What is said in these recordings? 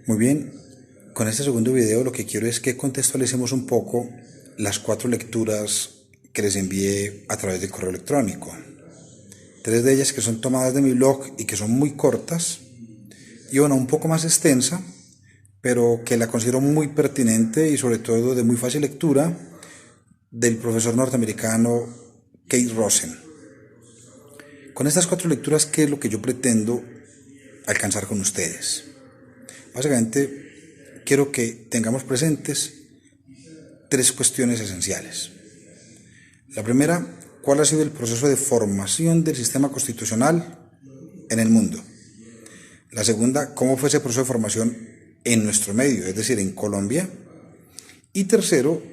Muy bien, con este segundo video lo que quiero es que contextualicemos un poco las 4 lecturas que les envié a través del correo electrónico. 3 de ellas que son tomadas de mi blog y que son muy cortas, y una un poco más extensa, pero que la considero muy pertinente y sobre todo de muy fácil lectura, del profesor norteamericano Keith Rosen. Con estas 4 lecturas, ¿qué es lo que yo pretendo alcanzar con ustedes? Básicamente, quiero que tengamos presentes 3 cuestiones esenciales. La primera, ¿cuál ha sido el proceso de formación del sistema constitucional en el mundo? La segunda, ¿cómo fue ese proceso de formación en nuestro medio, es decir, en Colombia? Y tercero,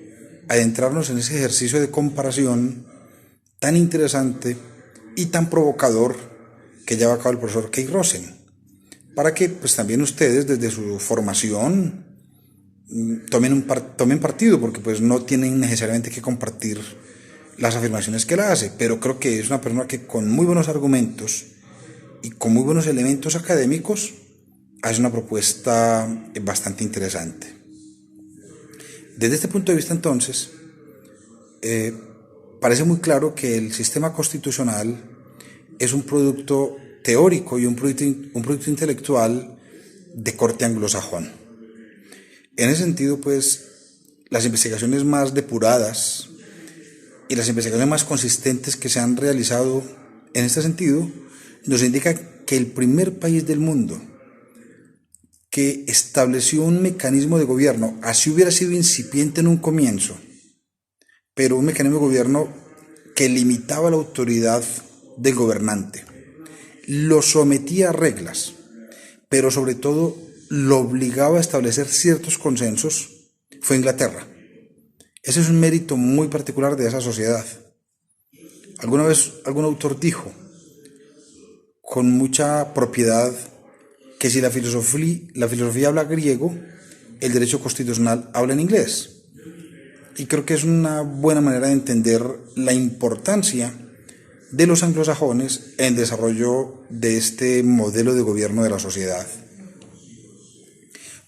adentrarnos en ese ejercicio de comparación tan interesante y tan provocador que lleva a cabo el profesor Keith Rosen, para que pues también ustedes desde su formación tomen partido, porque pues no tienen necesariamente que compartir las afirmaciones que él hace, pero creo que es una persona que con muy buenos argumentos y con muy buenos elementos académicos hace una propuesta bastante interesante. Desde este punto de vista, entonces, parece muy claro que el sistema constitucional es un producto teórico y un producto intelectual de corte anglosajón. En ese sentido, pues, las investigaciones más depuradas y las investigaciones más consistentes que se han realizado en este sentido nos indican que el primer país del mundo que estableció un mecanismo de gobierno, así hubiera sido incipiente en un comienzo, pero un mecanismo de gobierno que limitaba la autoridad del gobernante, lo sometía a reglas, pero sobre todo lo obligaba a establecer ciertos consensos, fue Inglaterra. Ese es un mérito muy particular de esa sociedad. Alguna vez algún autor dijo con mucha propiedad que si la filosofía habla griego, el derecho constitucional habla en inglés. Y creo que es una buena manera de entender la importancia de los anglosajones en el desarrollo de este modelo de gobierno de la sociedad.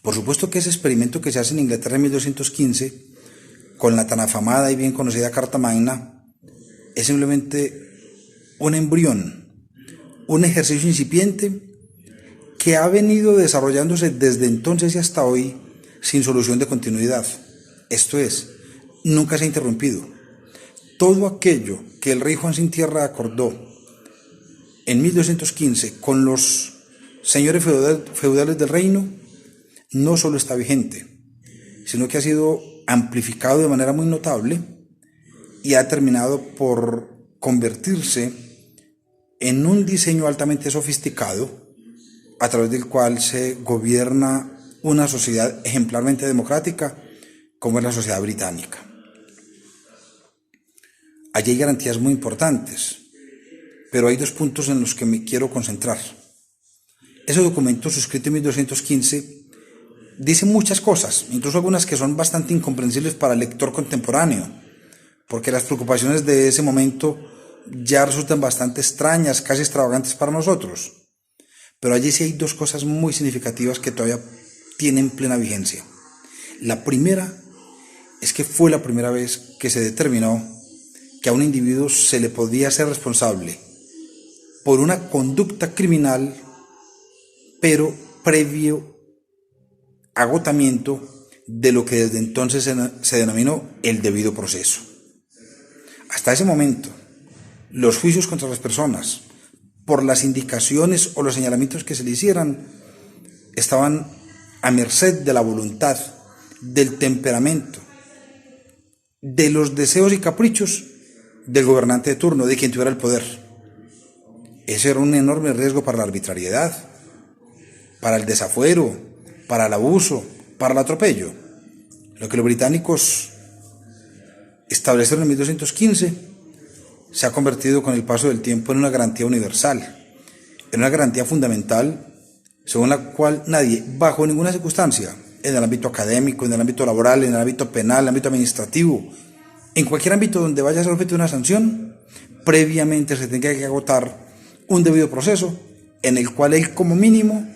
Por supuesto que ese experimento que se hace en Inglaterra en 1215, con la tan afamada y bien conocida Carta Magna, es simplemente un embrión, un ejercicio incipiente que ha venido desarrollándose desde entonces y hasta hoy sin solución de continuidad. Esto es, nunca se ha interrumpido. Todo aquello que el rey Juan Sin Tierra acordó en 1215 con los señores feudales del reino no solo está vigente, sino que ha sido amplificado de manera muy notable y ha terminado por convertirse en un diseño altamente sofisticado a través del cual se gobierna una sociedad ejemplarmente democrática como es la sociedad británica. Allí hay garantías muy importantes, pero hay 2 puntos en los que me quiero concentrar. Ese documento, suscrito en 1215, dice muchas cosas, incluso algunas que son bastante incomprensibles para el lector contemporáneo, porque las preocupaciones de ese momento ya resultan bastante extrañas, casi extravagantes para nosotros. Pero allí sí hay 2 cosas muy significativas que todavía tienen plena vigencia. La primera es que fue la primera vez que se determinó que a un individuo se le podía hacer responsable por una conducta criminal, pero previo agotamiento de lo que desde entonces se denominó el debido proceso. Hasta ese momento, los juicios contra las personas, por las indicaciones o los señalamientos que se le hicieran, estaban a merced de la voluntad, del temperamento, de los deseos y caprichos del gobernante de turno, de quien tuviera el poder. Ese era un enorme riesgo para la arbitrariedad, para el desafuero, para el abuso, para el atropello. Lo que los británicos establecieron en 1215 se ha convertido con el paso del tiempo en una garantía universal, en una garantía fundamental, según la cual nadie, bajo ninguna circunstancia, en el ámbito académico, en el ámbito laboral, en el ámbito penal, en el ámbito administrativo, en cualquier ámbito donde vaya a ser objeto de una sanción, previamente se tenga que agotar un debido proceso en el cual él como mínimo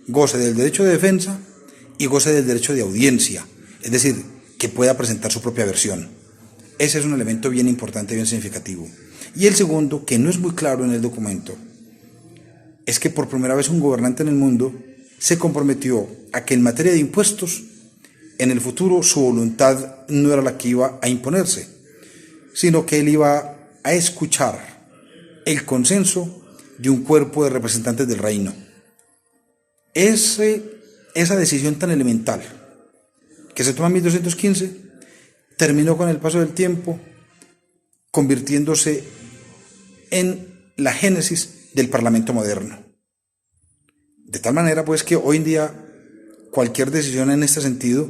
goce del derecho de defensa y goce del derecho de audiencia, es decir, que pueda presentar su propia versión. Ese es un elemento bien importante, bien significativo. Y el segundo, que no es muy claro en el documento, es que por primera vez un gobernante en el mundo se comprometió a que en materia de impuestos, en el futuro su voluntad no era la que iba a imponerse, sino que él iba a escuchar el consenso de un cuerpo de representantes del reino. Esa decisión tan elemental que se toma en 1215 terminó con el paso del tiempo convirtiéndose en la génesis del Parlamento moderno. De tal manera pues que hoy en día cualquier decisión en este sentido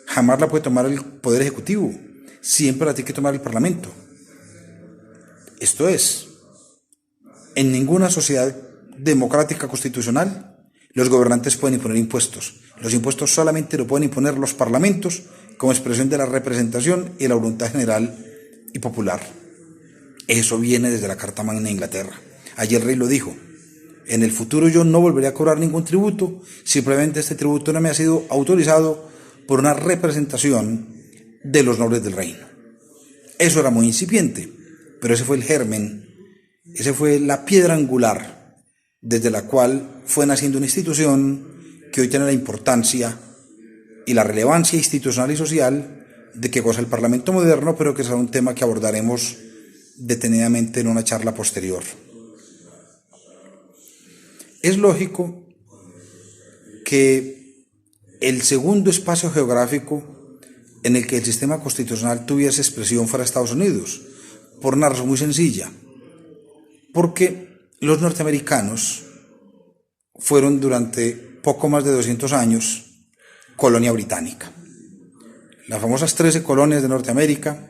jamás la puede tomar el Poder Ejecutivo, siempre la tiene que tomar el Parlamento. Esto es, en ninguna sociedad democrática constitucional los gobernantes pueden imponer impuestos. Los impuestos solamente lo pueden imponer los parlamentos como expresión de la representación y la voluntad general y popular. Eso viene desde la Carta Magna de Inglaterra. Allí el rey lo dijo: en el futuro yo no volveré a cobrar ningún tributo, simplemente este tributo no me ha sido autorizado por una representación de los nobles del reino. Eso era muy incipiente, pero ese fue el germen, esa fue la piedra angular desde la cual fue naciendo una institución que hoy tiene la importancia y la relevancia institucional y social de que goza el Parlamento moderno, pero que será un tema que abordaremos detenidamente en una charla posterior. Es lógico que el segundo espacio geográfico en el que el sistema constitucional tuviese expresión fuera Estados Unidos, por una razón muy sencilla, porque los norteamericanos fueron durante poco más de 200 años colonia británica. Las famosas 13 colonias de Norteamérica,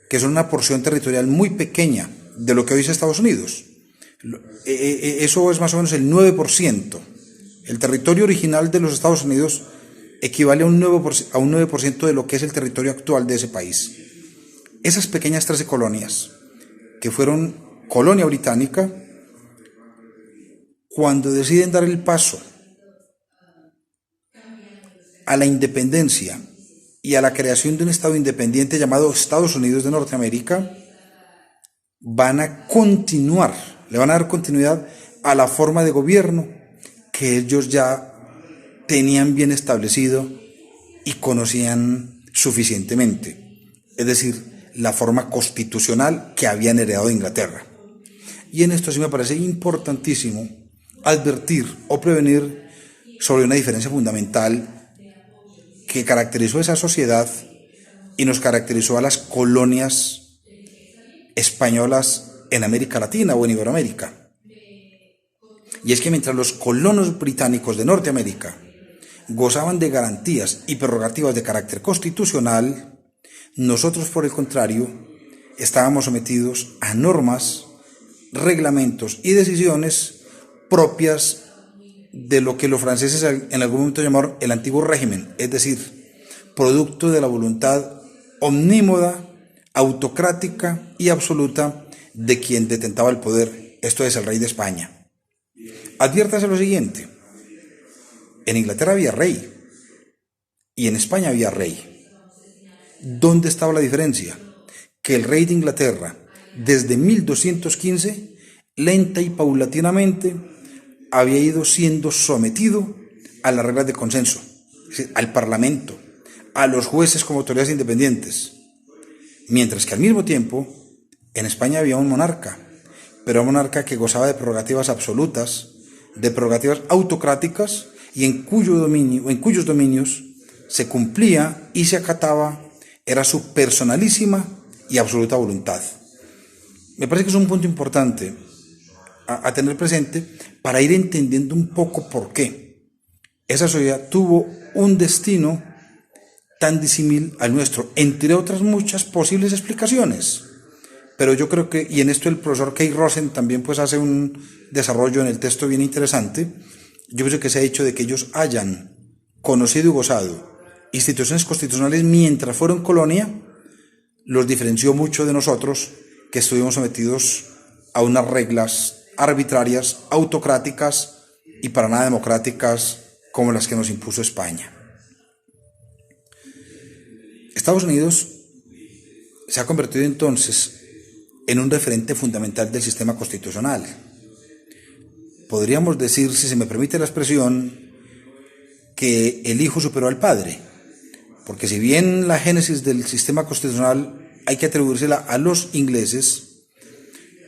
que son una porción territorial muy pequeña de lo que hoy es Estados Unidos. Eso es más o menos el 9%. El territorio original de los Estados Unidos equivale a un 9% de lo que es el territorio actual de ese país. Esas pequeñas 13 colonias, que fueron colonia británica, cuando deciden dar el paso a la independencia y a la creación de un Estado independiente llamado Estados Unidos de Norteamérica, van a continuar, le van a dar continuidad a la forma de gobierno que ellos ya tenían bien establecido y conocían suficientemente, es decir, la forma constitucional que habían heredado de Inglaterra. Y en esto sí me parece importantísimo advertir o prevenir sobre una diferencia fundamental que caracterizó esa sociedad y nos caracterizó a las colonias españolas en América Latina o en Iberoamérica. Y es que mientras los colonos británicos de Norteamérica gozaban de garantías y prerrogativas de carácter constitucional, nosotros, por el contrario, estábamos sometidos a normas, reglamentos y decisiones propias de lo que los franceses en algún momento llamaron el antiguo régimen, es decir, producto de la voluntad omnímoda, autocrática y absoluta de quien detentaba el poder, esto es, el rey de España. Adviértase lo siguiente: en Inglaterra había rey y en España había rey. ¿Dónde estaba la diferencia? Que el rey de Inglaterra, desde 1215, lenta y paulatinamente, había ido siendo sometido a las reglas de consenso, es decir, al Parlamento, a los jueces como autoridades independientes, mientras que al mismo tiempo en España había un monarca, pero un monarca que gozaba de prerrogativas absolutas, de prerrogativas autocráticas, y en cuyos dominios se cumplía y se acataba era su personalísima y absoluta voluntad. Me parece que es un punto importante a tener presente para ir entendiendo un poco por qué esa sociedad tuvo un destino tan disímil al nuestro, entre otras muchas posibles explicaciones. Pero yo creo que, y en esto el profesor Kay Rosen también pues hace un desarrollo en el texto bien interesante, yo pienso que ese hecho de que ellos hayan conocido y gozado instituciones constitucionales mientras fueron colonia, los diferenció mucho de nosotros, que estuvimos sometidos a unas reglas arbitrarias, autocráticas y para nada democráticas como las que nos impuso España. Estados Unidos se ha convertido entonces en un referente fundamental del sistema constitucional. Podríamos decir, si se me permite la expresión, que el hijo superó al padre, porque si bien la génesis del sistema constitucional hay que atribuírsela a los ingleses,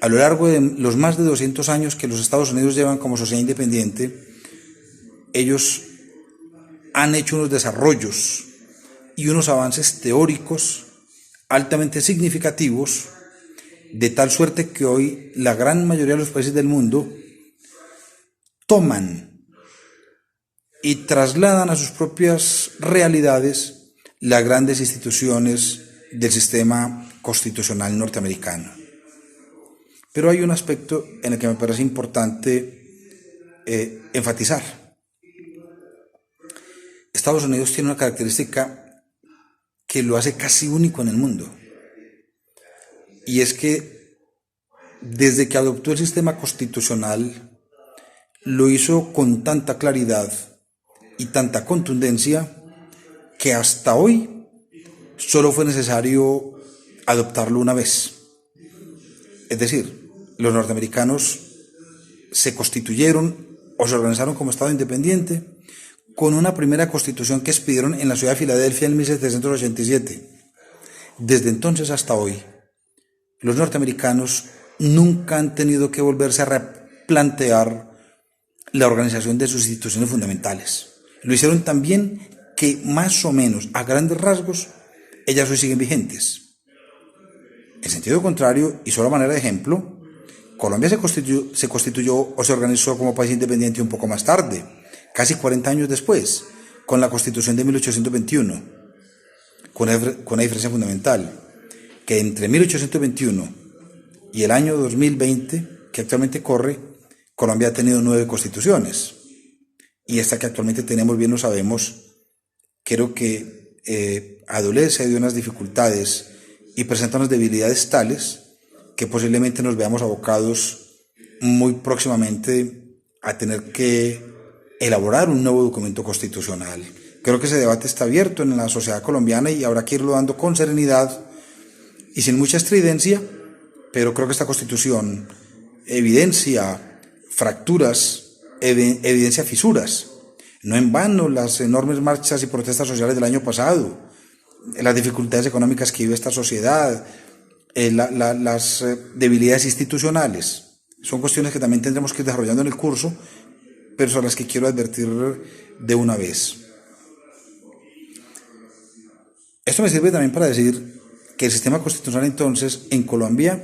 a lo largo de los más de 200 años que los Estados Unidos llevan como sociedad independiente, ellos han hecho unos desarrollos y unos avances teóricos altamente significativos, de tal suerte que hoy la gran mayoría de los países del mundo toman y trasladan a sus propias realidades las grandes instituciones del sistema constitucional norteamericano. Pero hay un aspecto en el que me parece importante enfatizar. Estados Unidos tiene una característica que lo hace casi único en el mundo, y es que desde que adoptó el sistema constitucional lo hizo con tanta claridad y tanta contundencia que hasta hoy solo fue necesario adoptarlo una vez. Es decir, los norteamericanos se constituyeron o se organizaron como Estado independiente con una primera constitución que expidieron en la ciudad de Filadelfia en 1787. Desde entonces hasta hoy, los norteamericanos nunca han tenido que volverse a replantear la organización de sus instituciones fundamentales. Lo hicieron tan bien que más o menos, a grandes rasgos, ellas hoy siguen vigentes. En sentido contrario, y solo a manera de ejemplo, Colombia se constituyó o se organizó como país independiente un poco más tarde, casi 40 años después, con la Constitución de 1821, con una diferencia fundamental, que entre 1821 y el año 2020, que actualmente corre, Colombia ha tenido 9 constituciones, y esta que actualmente tenemos, bien lo sabemos, creo que adolece de unas dificultades y presenta unas debilidades tales que posiblemente nos veamos abocados muy próximamente a tener que elaborar un nuevo documento constitucional. Creo que ese debate está abierto en la sociedad colombiana y habrá que irlo dando con serenidad y sin mucha estridencia, pero creo que esta Constitución evidencia fracturas, evidencia fisuras. No en vano las enormes marchas y protestas sociales del año pasado, las dificultades económicas que vive esta sociedad, las debilidades institucionales, son cuestiones que también tendremos que ir desarrollando en el curso, pero son las que quiero advertir de una vez. Esto me sirve también para decir que el sistema constitucional entonces en Colombia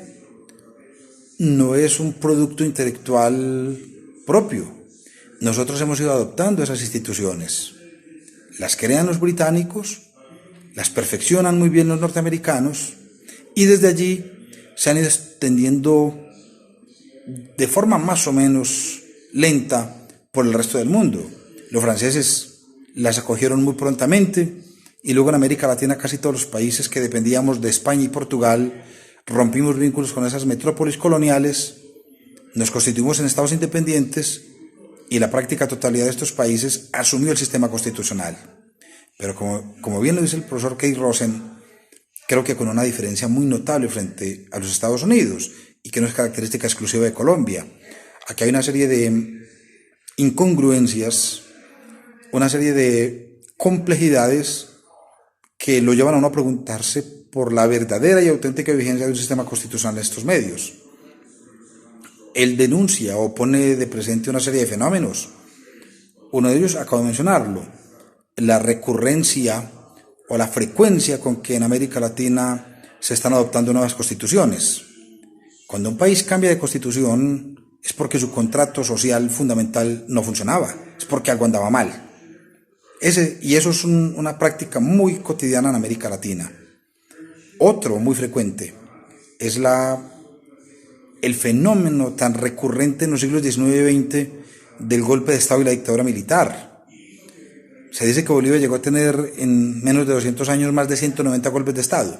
no es un producto intelectual propio. Nosotros hemos ido adoptando esas instituciones. Las crean los británicos, las perfeccionan muy bien los norteamericanos y desde allí se han ido extendiendo de forma más o menos lenta por el resto del mundo. Los franceses las acogieron muy prontamente y luego en América Latina casi todos los países que dependíamos de España y Portugal rompimos vínculos con esas metrópolis coloniales, nos constituimos en estados independientes y la práctica totalidad de estos países asumió el sistema constitucional. Pero como bien lo dice el profesor Keith Rosen, creo que con una diferencia muy notable frente a los Estados Unidos y que no es característica exclusiva de Colombia. Aquí hay una serie de incongruencias, una serie de complejidades que lo llevan a uno a preguntarse por la verdadera y auténtica vigencia de un sistema constitucional en estos medios. Él denuncia o pone de presente una serie de fenómenos. Uno de ellos acabo de mencionarlo, la recurrencia o la frecuencia con que en América Latina se están adoptando nuevas constituciones. Cuando un país cambia de constitución es porque su contrato social fundamental no funcionaba, es porque algo andaba mal. Y eso es una práctica muy cotidiana en América Latina. Otro muy frecuente es el fenómeno tan recurrente en los siglos XIX y XX del golpe de Estado y la dictadura militar. Se dice que Bolivia llegó a tener en menos de 200 años más de 190 golpes de Estado.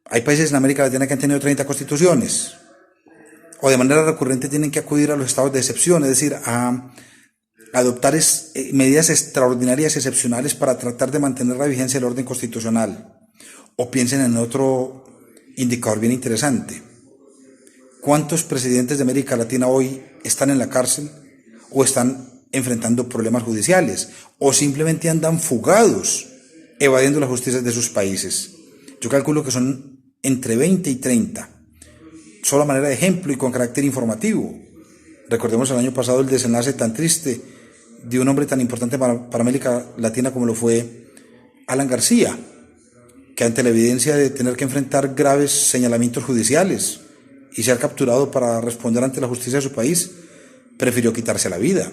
Hay países en América Latina que han tenido 30 constituciones, o de manera recurrente tienen que acudir a los estados de excepción, es decir, a adoptar medidas extraordinarias y excepcionales para tratar de mantener la vigencia del orden constitucional. O piensen en otro indicador bien interesante. ¿Cuántos presidentes de América Latina hoy están en la cárcel o están enfrentando problemas judiciales o simplemente andan fugados, evadiendo la justicia de sus países? Yo calculo que son entre 20 y 30. Solo a manera de ejemplo y con carácter informativo. Recordemos el año pasado el desenlace tan triste de un hombre tan importante para América Latina como lo fue Alan García, que ante la evidencia de tener que enfrentar graves señalamientos judiciales y ser capturado para responder ante la justicia de su país, prefirió quitarse la vida.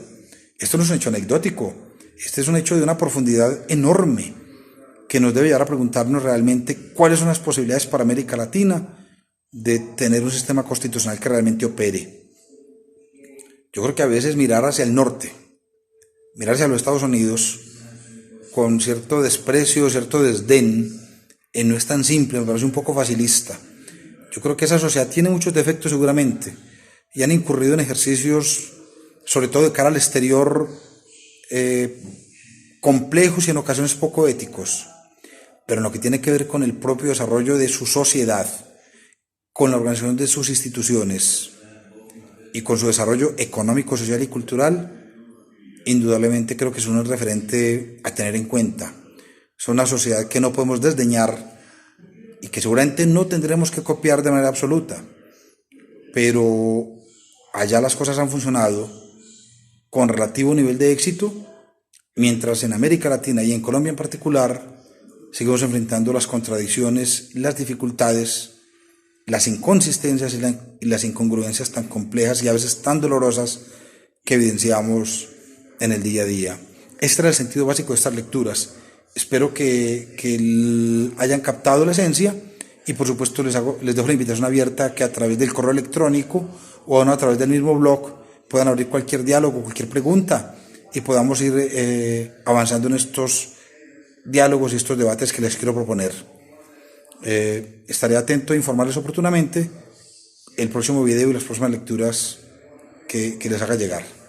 Esto no es un hecho anecdótico, este es un hecho de una profundidad enorme que nos debe llevar a preguntarnos realmente cuáles son las posibilidades para América Latina de tener un sistema constitucional que realmente opere. Yo creo que a veces mirar hacia el norte, mirar hacia los Estados Unidos con cierto desprecio, cierto desdén, no es tan simple, me parece un poco facilista. Yo creo que esa sociedad tiene muchos defectos seguramente y han incurrido en ejercicios, sobre todo de cara al exterior, complejos y en ocasiones poco éticos, pero en lo que tiene que ver con el propio desarrollo de su sociedad, con la organización de sus instituciones y con su desarrollo económico, social y cultural, indudablemente creo que es un referente a tener en cuenta. Es una sociedad que no podemos desdeñar y que seguramente no tendremos que copiar de manera absoluta, pero allá las cosas han funcionado con relativo nivel de éxito, mientras en América Latina y en Colombia en particular seguimos enfrentando las contradicciones, las dificultades, las inconsistencias y las incongruencias tan complejas y a veces tan dolorosas que evidenciamos en el día a día. Este era el sentido básico de estas lecturas. Espero que hayan captado la esencia y por supuesto les dejo la invitación abierta que a través del correo electrónico o a través del mismo blog puedan abrir cualquier diálogo, cualquier pregunta y podamos ir avanzando en estos diálogos y estos debates que les quiero proponer. Estaré atento a informarles oportunamente el próximo video y las próximas lecturas que les haga llegar.